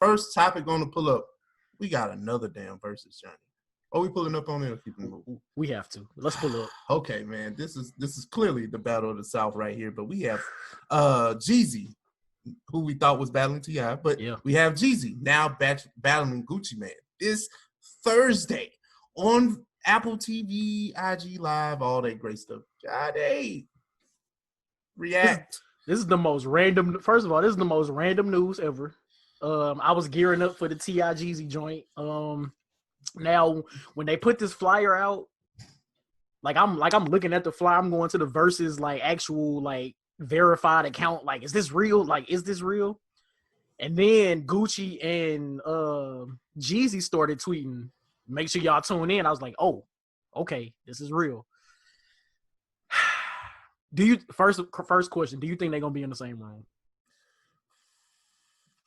first topic on the pull up, we got another damn Verzuz, Johnny. Are we pulling up on it or keeping moving? We have to. Let's pull up. Okay, man. This is clearly the battle of the South right here. But we have Jeezy, who we thought was battling T.I., but we have Jeezy now battling Gucci Mane this Thursday on Apple TV, IG Live, all that great stuff. God, hey, react. This is the most random. First of all, this is the most random news ever. I was gearing up for the T.I. Jeezy joint. Now when they put this flyer out, I'm looking at the flyer. I'm going to the Verzuz actual verified account. Is this real? Is this real? And then Gucci and Jeezy started tweeting, "Make sure y'all tune in." I was like, "Oh, okay, this is real." Do you first question? Do you think they're gonna be in the same room?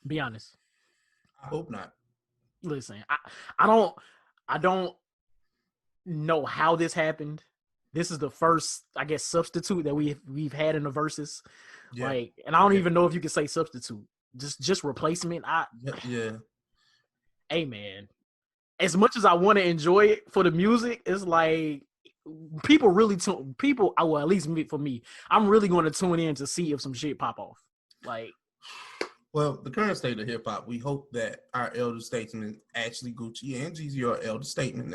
Be honest. I hope not. Listen, I don't know how this happened. This is the first, I guess, substitute that we've had in the Verzuz. And I don't even know if you can say substitute. Just replacement. Hey man, as much as I want to enjoy it for the music, it's people really well, at least for me, I'm really going to tune in to see if some shit pop off. Well, the current state of hip hop, we hope that our elder statesmen, actually Gucci and Jeezy, are elder statesmen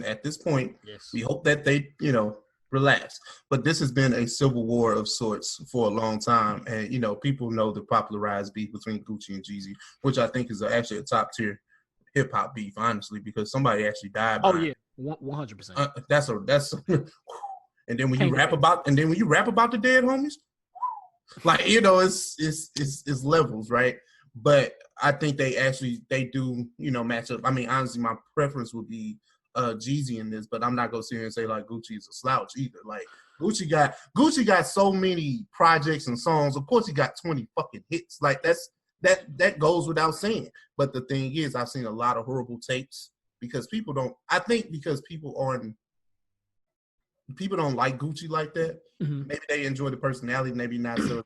at this point. Yes. We hope that they, relax. But this has been a civil war of sorts for a long time, and people know the popularized beef between Gucci and Jeezy, which I think is actually a top tier hip hop beef, honestly, because somebody actually died. Oh yeah, 100%. That's and then when you rap about the dead homies. It's levels, right? But I think they do, match up. I mean, honestly, my preference would be Jeezy in this, but I'm not gonna sit here and say Gucci is a slouch either. Gucci got so many projects and songs. Of course, he got 20 fucking hits. That goes without saying. But the thing is, I've seen a lot of horrible takes because people don't like Gucci like that. Mm-hmm. Maybe they enjoy the personality, maybe not so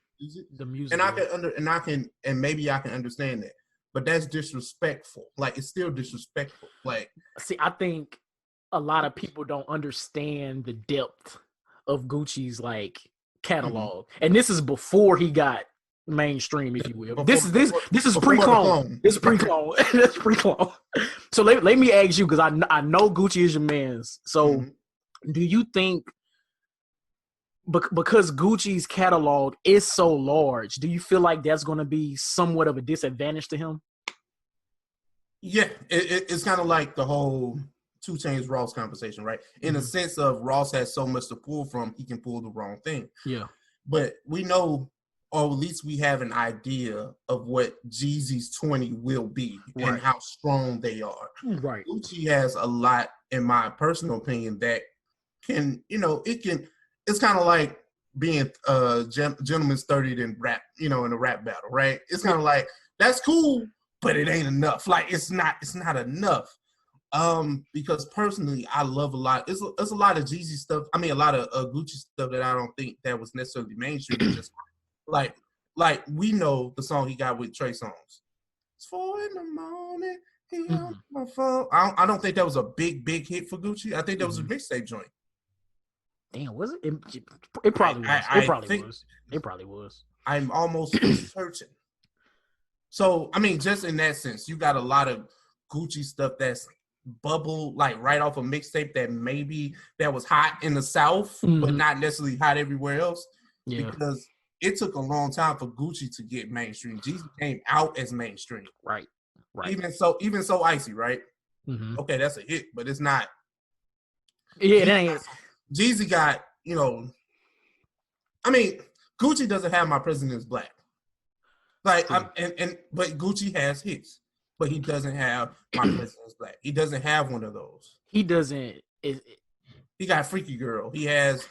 the music. And maybe I can understand that. But that's disrespectful. It's still disrespectful. See, I think a lot of people don't understand the depth of Gucci's catalog. Mm-hmm. And this is before he got mainstream, if you will. This is pre-clone. This is pre-clone. That's pre-clone. So let me ask you, because I know Gucci is your man's. So mm-hmm. Do you think, because Gucci's catalog is so large, do you feel like that's going to be somewhat of a disadvantage to him? Yeah, it's kind of like the whole 2 Chainz Ross conversation, right? In a sense of Ross has so much to pull from, he can pull the wrong thing. Yeah. But we know, or at least we have an idea of what Jeezy's 20 will be and how strong they are. Right. Gucci has a lot, in my personal opinion, that can, it's kind of like being gentleman's 30 in rap, in a rap battle, right? It's kind of like, that's cool, but it ain't enough. It's not enough. Because personally, I love a lot. It's a lot of Jeezy stuff. I mean, a lot of Gucci stuff that I don't think that was necessarily mainstream. Just we know the song he got with Trey Songz. It's 4 a.m. He on my phone. I don't think that was a big hit for Gucci. I think that was a mixtape joint. Damn, was it? It probably was. It probably was. I'm almost certain. So, I mean, just in that sense, you got a lot of Gucci stuff that's bubble, right off a mixtape that was hot in the South, but not necessarily hot everywhere else. Yeah. Because it took a long time for Gucci to get mainstream. Jeezy came out as mainstream. Right. Even so icy, right? Mm-hmm. Okay, that's a hit, but it's not. Yeah, it ain't. Jeezy got, I mean, Gucci doesn't have My President is Black. But Gucci has hits, but he doesn't have My President is Black. He doesn't have one of those. He doesn't. He got Freaky Girl. He has.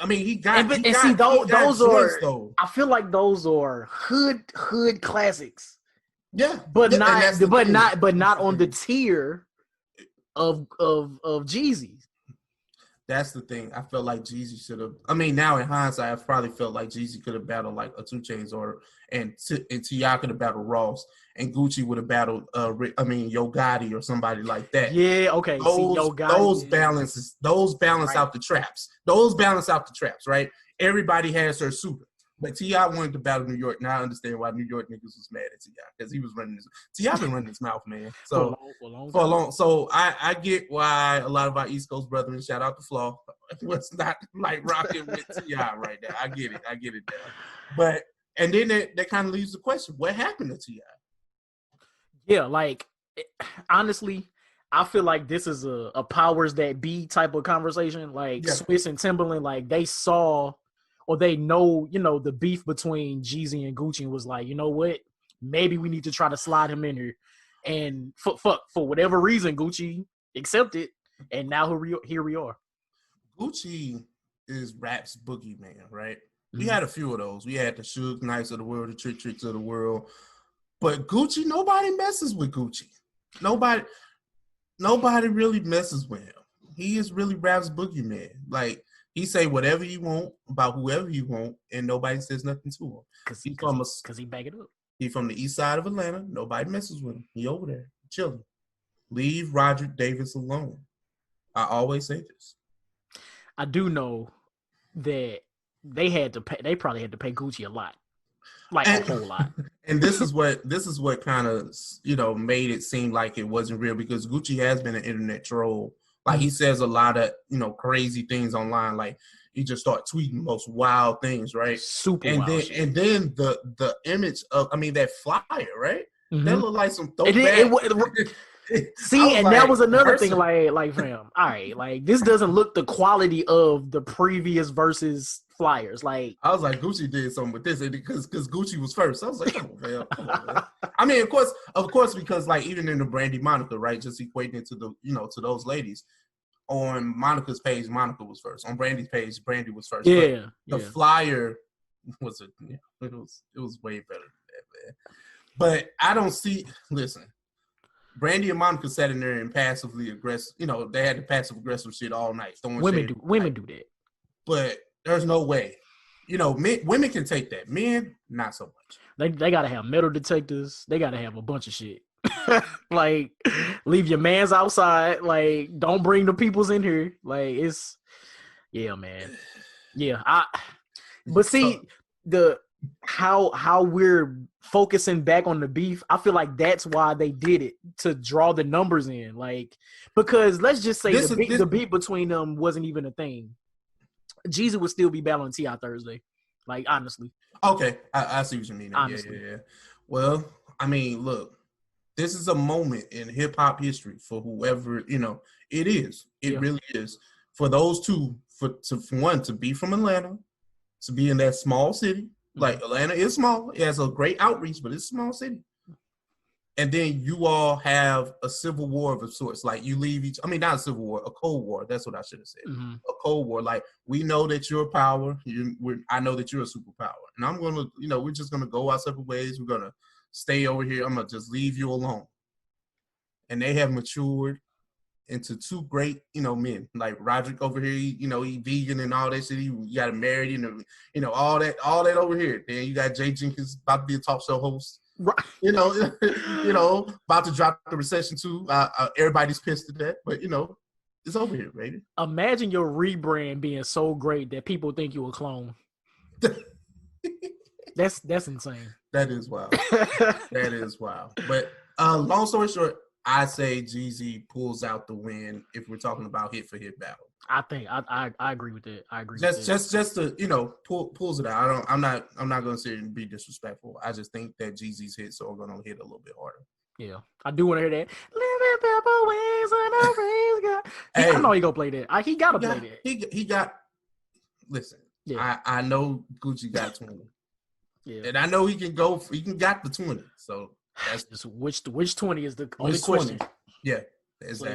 I mean, he got. Those are. Though. I feel like those are hood classics. Yeah, but not on the tier of Jeezy. That's the thing. I felt like Jeezy should have. I mean, now in hindsight, I probably felt like Jeezy could have battled like a 2 Chainz or and T.I. could have battled Ross, and Gucci would have battled. Yo Gotti or somebody like that. Yeah. Okay. Those balance out the traps. Those balance out the traps. Right. Everybody has their super. But T.I. wanted to battle New York. Now I understand why New York niggas was mad at T.I. because he was running his. T.I. been running his mouth, man. So for a long. So I get why a lot of our East Coast brethren, shout out to Flaw, was not like rocking with T.I. right now. I get it now. But and then that kind of leaves the question: what happened to T.I.? Yeah, like honestly, I feel like this is a powers that be type of conversation. Like Swiss and Timberland, like they saw. Or they know, the beef between Jeezy and Gucci was like, you know what? Maybe we need to try to slide him in here. And for whatever reason, Gucci accepted. And now here we are. Gucci is rap's boogeyman, right? We had a few of those. We had the Suge Knights of the world, the Trick Tricks of the world. But Gucci, nobody messes with Gucci. Nobody really messes with him. He is really rap's boogeyman. Like, he say whatever you want about whoever you want, and nobody says nothing to him. Because he back it up. He from the east side of Atlanta. Nobody messes with him. He over there chilling. Leave Roger Davis alone. I always say this. I do know that they probably had to pay Gucci a lot. Like a whole lot. And this is what kind of made it seem like it wasn't real, because Gucci has been an internet troll. Like, he says a lot of, crazy things online. Like, he just start tweeting most wild things, right? Super wild shit. And then the image of, that flyer, right? Mm-hmm. That looked like some throwback. See, and like, that was another thing, like, fam, all right, like, this doesn't look the quality of the previous Verzuz flyers. Like, I was like, Gucci did something with this because Gucci was first. I was like, come on, man. Of course, because like even in the Brandy Monica, right, just equating it to the to those ladies. On Monica's page, Monica was first. On Brandy's page, Brandy was first. Yeah, the flyer was it was way better than that, man. But I don't see. Listen, Brandy and Monica sat in there and passively aggressive. They had the passive aggressive shit all night. Women do that. But there's no way. Women can take that. Men, not so much. They gotta have metal detectors. They gotta have a bunch of shit. Like, leave your mans outside. Like, don't bring the peoples in here. Like, it's man. Yeah, but see how we're focusing back on the beef. I feel like that's why they did it, to draw the numbers in. Like, because let's just say the beef between them wasn't even a thing. Jeezy would still be battling T.I. Thursday. Like, honestly. Okay, I see what you mean. Honestly. Yeah. Well, look, this is a moment in hip hop history for whoever, it is. It really is. For those two, for one, to be from Atlanta, to be in that small city. Like, Atlanta is small. It has a great outreach, but it's a small city. And then you all have a civil war of sorts. Like, you leave not a civil war, a Cold War. That's what I should have said. Mm-hmm. A Cold War. Like, we know that you're a power. I know that you're a superpower. And I'm going to, we're just going to go our separate ways. We're going to stay over here. I'm going to just leave you alone. And they have matured into two great, men. Like, Roderick over here, he vegan and all that shit. He got married, all that over here. Then you got Jay Jenkins about to be a talk show host. Right. About to drop the recession too. Everybody's pissed at that, but it's over here, baby. Imagine your rebrand being so great that people think you a clone. That's insane. That is wild. That is wild. But long story short, I say Jeezy pulls out the win if we're talking about hit for hit battle. I think I agree with that. I agree. Just to pulls it out. I'm not gonna sit and be disrespectful. I just think that Jeezy's hits are gonna hit a little bit harder. Yeah, I do want to hear that. Living pepper wings and a raise God. I know he gonna play that. He gotta play that. He got. Listen, yeah. I know Gucci got 20. Yeah, and I know he can go. He can got the 20. So that's which 20 is the only question. 20. Yeah, exactly.